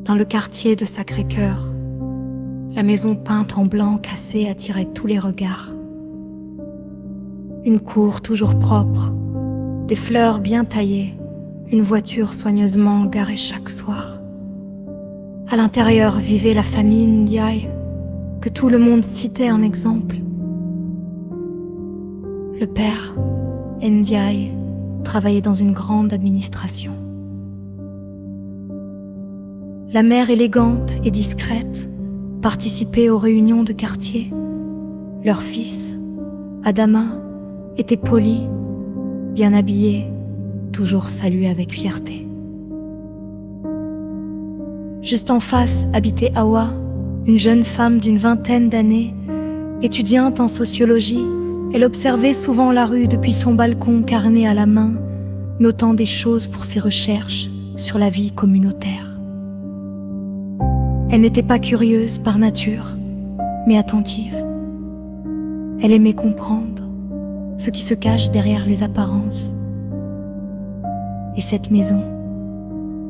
Dans le quartier de Sacré-Cœur, la maison peinte en blanc cassé attirait tous les regards. Une cour toujours propre, des fleurs bien taillées, une voiture soigneusement garée chaque soir. À l'intérieur vivait la famille Ndiaye, que tout le monde citait en exemple. Le père, Ndiaye, travaillait dans une grande administration. La mère élégante et discrète participait aux réunions de quartier. Leur fils, Adama, était poli, bien habillé, toujours salué avec fierté. Juste en face habitait Hawa, une jeune femme d'une vingtaine d'années, étudiante en sociologie. Elle observait souvent la rue depuis son balcon carnet à la main, notant des choses pour ses recherches sur la vie communautaire. Elle n'était pas curieuse par nature, mais attentive. Elle aimait comprendre ce qui se cache derrière les apparences. Et cette maison,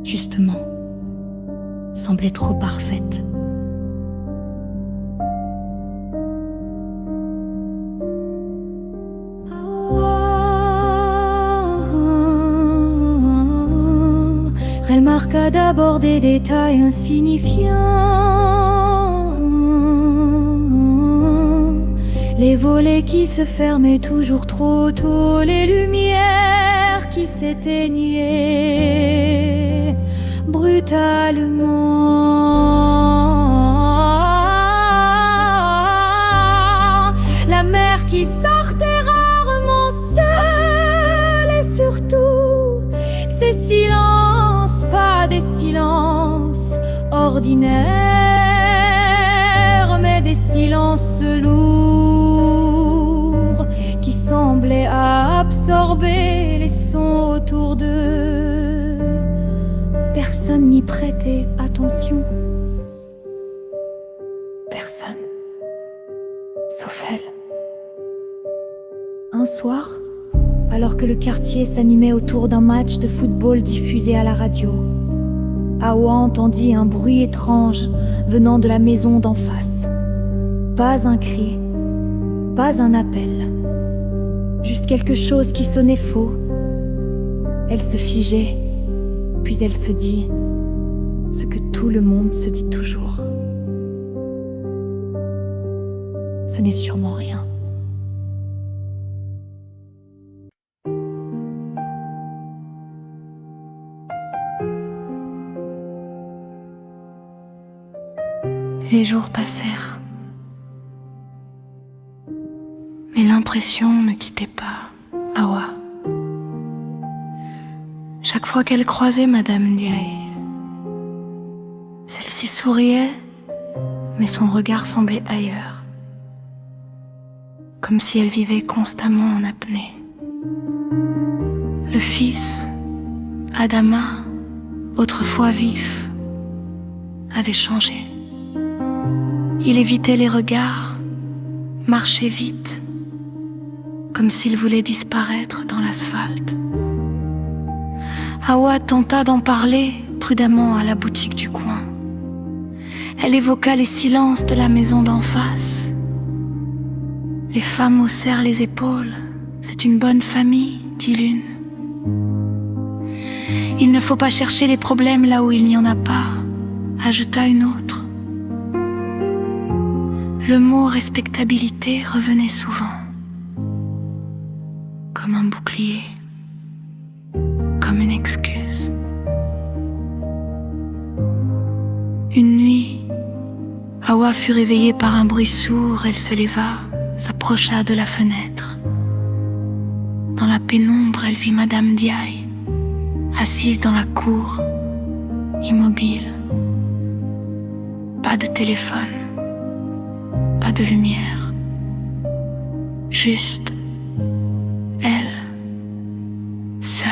justement, semblait trop parfaite. Elle marqua d'abord des détails insignifiants, les volets qui se fermaient toujours trop tôt, les lumières qui s'éteignaient brutalement, la mer qui sortait rarement seule, et surtout ces silences, pas des silences ordinaires, mais des silences lourds qui semblaient absorber les sons autour d'eux. Personne n'y prêtait attention. Personne, sauf elle. Un soir, alors que le quartier s'animait autour d'un match de football diffusé à la radio, Hawa entendit un bruit étrange venant de la maison d'en face. Pas un cri, pas un appel, juste quelque chose qui sonnait faux. Elle se figeait, puis elle se dit ce que tout le monde se dit toujours. Ce n'est sûrement rien. Les jours passèrent, mais l'impression ne quittait pas Hawa. Chaque fois qu'elle croisait Madame Ndiaye, celle-ci souriait, mais son regard semblait ailleurs, comme si elle vivait constamment en apnée. Le fils, Adama, autrefois vif, avait changé. Il évitait les regards, marchait vite, comme s'il voulait disparaître dans l'asphalte. Hawa tenta d'en parler prudemment à la boutique du coin. Elle évoqua les silences de la maison d'en face. Les femmes haussèrent les épaules. C'est une bonne famille, dit l'une. Il ne faut pas chercher les problèmes là où il n'y en a pas, ajouta une autre. Le mot respectabilité revenait souvent, comme un bouclier, comme une excuse. Une nuit, Hawa fut réveillée par un bruit sourd. Elle se leva, s'approcha de la fenêtre. Dans la pénombre, elle vit Madame Ndiaye, assise dans la cour, immobile. Pas de téléphone, pas de lumière, juste elle, seule,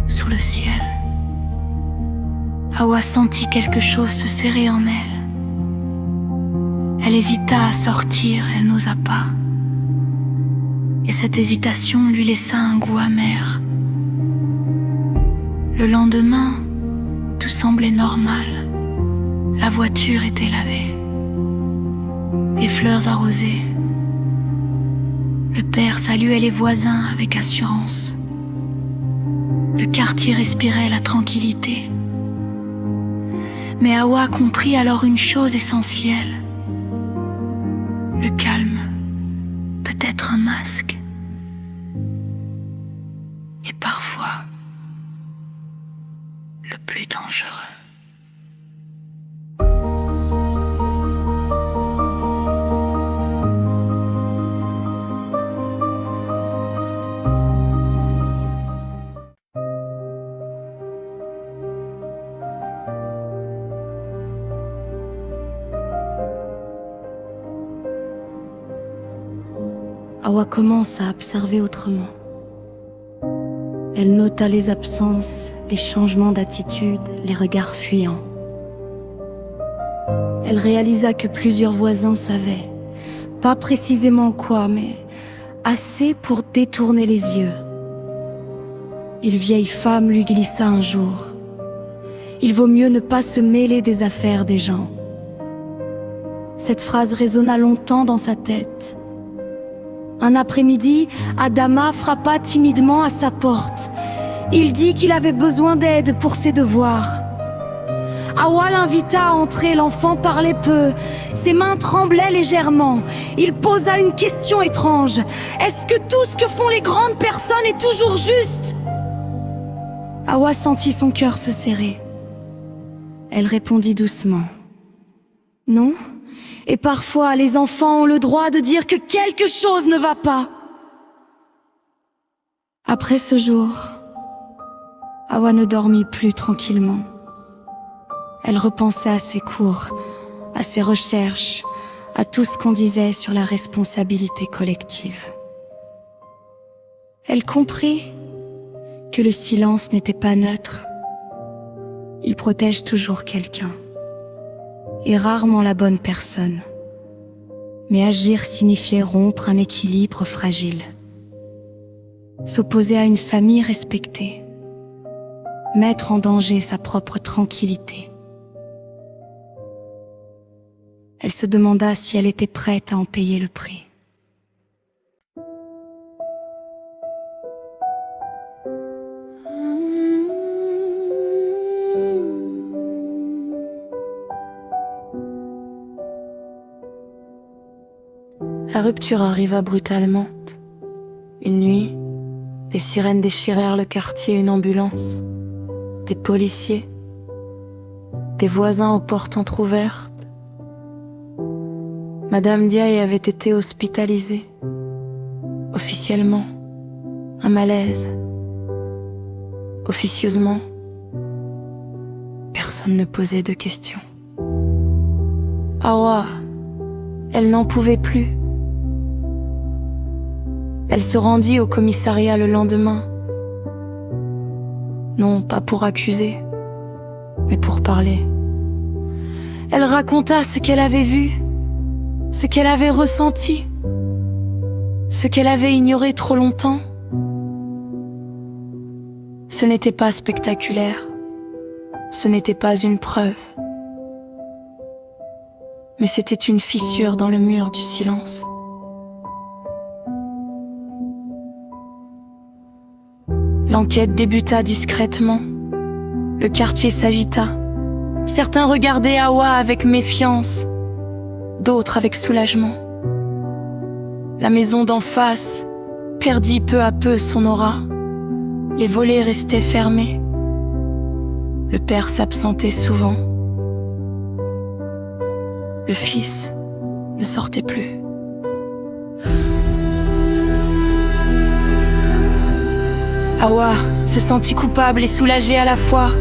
sous le ciel. Hawa sentit quelque chose se serrer en elle. Elle hésita à sortir, elle n'osa pas. Et cette hésitation lui laissa un goût amer. Le lendemain, tout semblait normal. La voiture était lavée, les fleurs arrosées. Le père saluait les voisins avec assurance. Le quartier respirait la tranquillité. Mais Hawa comprit alors une chose essentielle. Le calme peut être un masque. Et parfois, le plus dangereux. Hawa commence à observer autrement. Elle nota les absences, les changements d'attitude, les regards fuyants. Elle réalisa que plusieurs voisins savaient, pas précisément quoi, mais assez pour détourner les yeux. Une vieille femme lui glissa un jour: il vaut mieux ne pas se mêler des affaires des gens. Cette phrase résonna longtemps dans sa tête. Un après-midi, Adama frappa timidement à sa porte. Il dit qu'il avait besoin d'aide pour ses devoirs. Hawa l'invita à entrer, l'enfant parlait peu. Ses mains tremblaient légèrement. Il posa une question étrange. Est-ce que tout ce que font les grandes personnes est toujours juste? Hawa sentit son cœur se serrer. Elle répondit doucement: non. Et parfois, les enfants ont le droit de dire que quelque chose ne va pas. Après ce jour, Hawa ne dormit plus tranquillement. Elle repensait à ses cours, à ses recherches, à tout ce qu'on disait sur la responsabilité collective. Elle comprit que le silence n'était pas neutre. Il protège toujours quelqu'un. Et rarement la bonne personne. Mais agir signifiait rompre un équilibre fragile. S'opposer à une famille respectée. Mettre en danger sa propre tranquillité. Elle se demanda si elle était prête à en payer le prix. La rupture arriva brutalement. Une nuit, des sirènes déchirèrent le quartier, une ambulance, des policiers, des voisins aux portes entr'ouvertes. Madame Diaye avait été hospitalisée. Officiellement, un malaise. Officieusement, personne ne posait de questions. Hawa, elle n'en pouvait plus. Elle se rendit au commissariat le lendemain. Non, pas pour accuser, mais pour parler. Elle raconta ce qu'elle avait vu, ce qu'elle avait ressenti, ce qu'elle avait ignoré trop longtemps. Ce n'était pas spectaculaire, ce n'était pas une preuve, mais c'était une fissure dans le mur du silence. L'enquête débuta discrètement. Le quartier s'agita. Certains regardaient Hawa avec méfiance, d'autres avec soulagement. La maison d'en face perdit peu à peu son aura. Les volets restaient fermés. Le père s'absentait souvent. Le fils ne sortait plus. Hawa se sentit coupable et soulagée à la fois.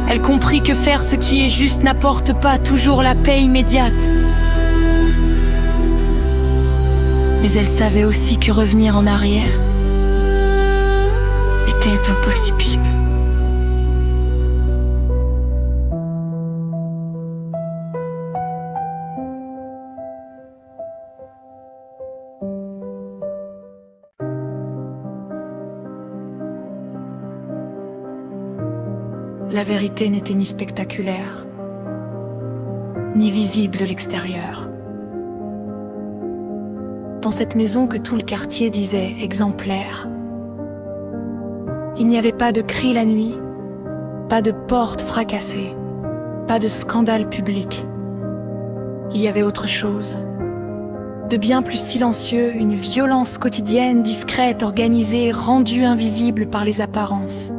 Elle comprit que faire ce qui est juste n'apporte pas toujours la paix immédiate. Mais elle savait aussi que revenir en arrière était impossible. La vérité n'était ni spectaculaire, ni visible de l'extérieur. Dans cette maison que tout le quartier disait exemplaire, il n'y avait pas de cris la nuit, pas de portes fracassées, pas de scandale public. Il y avait autre chose, de bien plus silencieux, une violence quotidienne, discrète, organisée, rendue invisible par les apparences.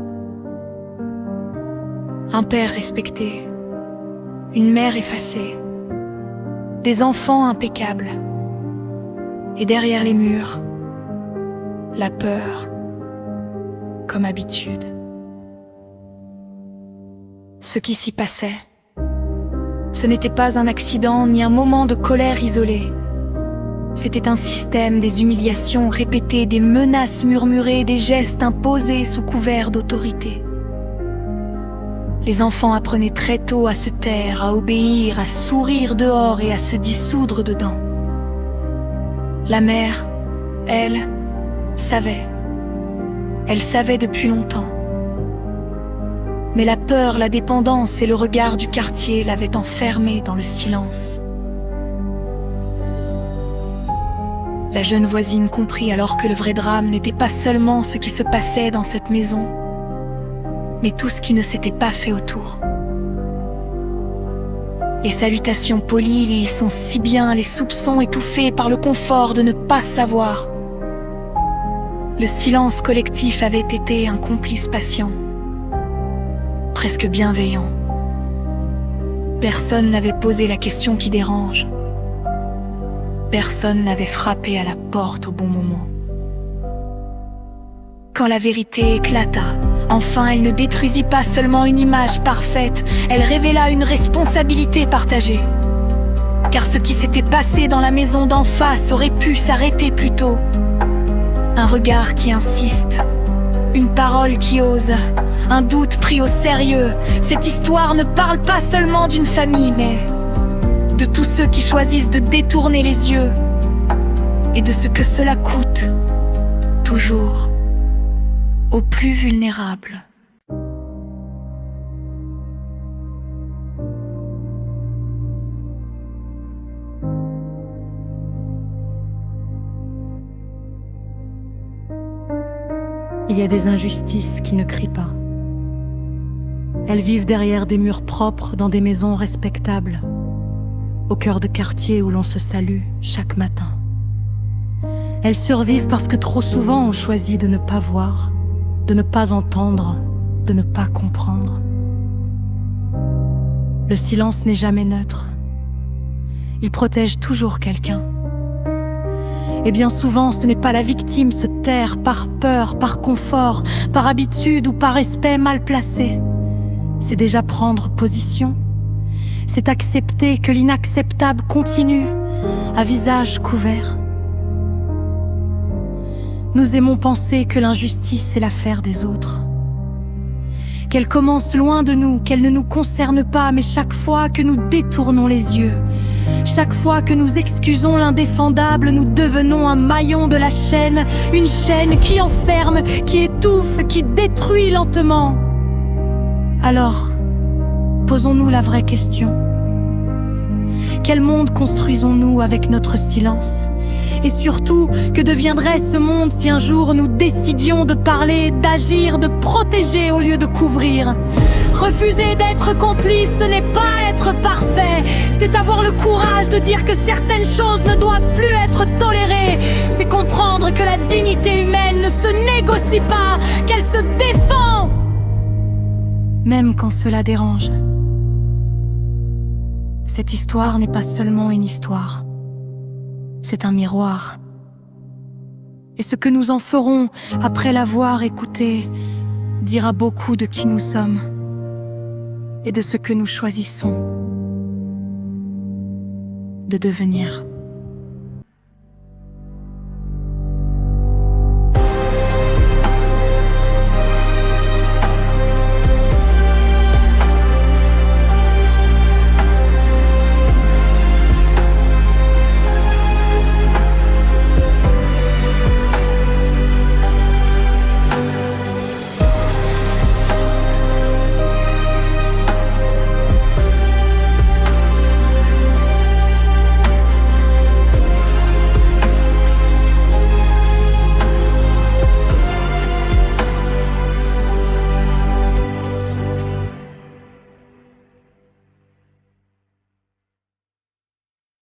Un père respecté, une mère effacée, des enfants impeccables. Et derrière les murs, la peur, comme habitude. Ce qui s'y passait, ce n'était pas un accident ni un moment de colère isolé. C'était un système, des humiliations répétées, des menaces murmurées, des gestes imposés sous couvert d'autorité. Les enfants apprenaient très tôt à se taire, à obéir, à sourire dehors et à se dissoudre dedans. La mère, elle, savait. Elle savait depuis longtemps. Mais la peur, la dépendance et le regard du quartier l'avaient enfermée dans le silence. La jeune voisine comprit alors que le vrai drame n'était pas seulement ce qui se passait dans cette maison, mais tout ce qui ne s'était pas fait autour. Les salutations polies, les « ils sont si bien », les soupçons étouffés par le confort de ne pas savoir. Le silence collectif avait été un complice patient, presque bienveillant. Personne n'avait posé la question qui dérange. Personne n'avait frappé à la porte au bon moment. Quand la vérité éclata, enfin, elle ne détruisit pas seulement une image parfaite, elle révéla une responsabilité partagée. Car ce qui s'était passé dans la maison d'en face aurait pu s'arrêter plus tôt. Un regard qui insiste, une parole qui ose, un doute pris au sérieux. Cette histoire ne parle pas seulement d'une famille, mais de tous ceux qui choisissent de détourner les yeux et de ce que cela coûte, toujours, aux plus vulnérables. Il y a des injustices qui ne crient pas. Elles vivent derrière des murs propres, dans des maisons respectables, au cœur de quartiers où l'on se salue chaque matin. Elles survivent parce que trop souvent on choisit de ne pas voir, de ne pas entendre, de ne pas comprendre. Le silence n'est jamais neutre. Il protège toujours quelqu'un. Et bien souvent, ce n'est pas la victime se taire par peur, par confort, par habitude ou par respect mal placé. C'est déjà prendre position. C'est accepter que l'inacceptable continue, à visage couvert. Nous aimons penser que l'injustice est l'affaire des autres, qu'elle commence loin de nous, qu'elle ne nous concerne pas, mais chaque fois que nous détournons les yeux, chaque fois que nous excusons l'indéfendable, nous devenons un maillon de la chaîne, une chaîne qui enferme, qui étouffe, qui détruit lentement. Alors, posons-nous la vraie question. Quel monde construisons-nous avec notre silence ? Et surtout, que deviendrait ce monde si un jour nous décidions de parler, d'agir, de protéger au lieu de couvrir ? Refuser d'être complice, ce n'est pas être parfait. C'est avoir le courage de dire que certaines choses ne doivent plus être tolérées. C'est comprendre que la dignité humaine ne se négocie pas, qu'elle se défend, même quand cela dérange. Cette histoire n'est pas seulement une histoire. C'est un miroir. Et ce que nous en ferons après l'avoir écouté dira beaucoup de qui nous sommes et de ce que nous choisissons de devenir.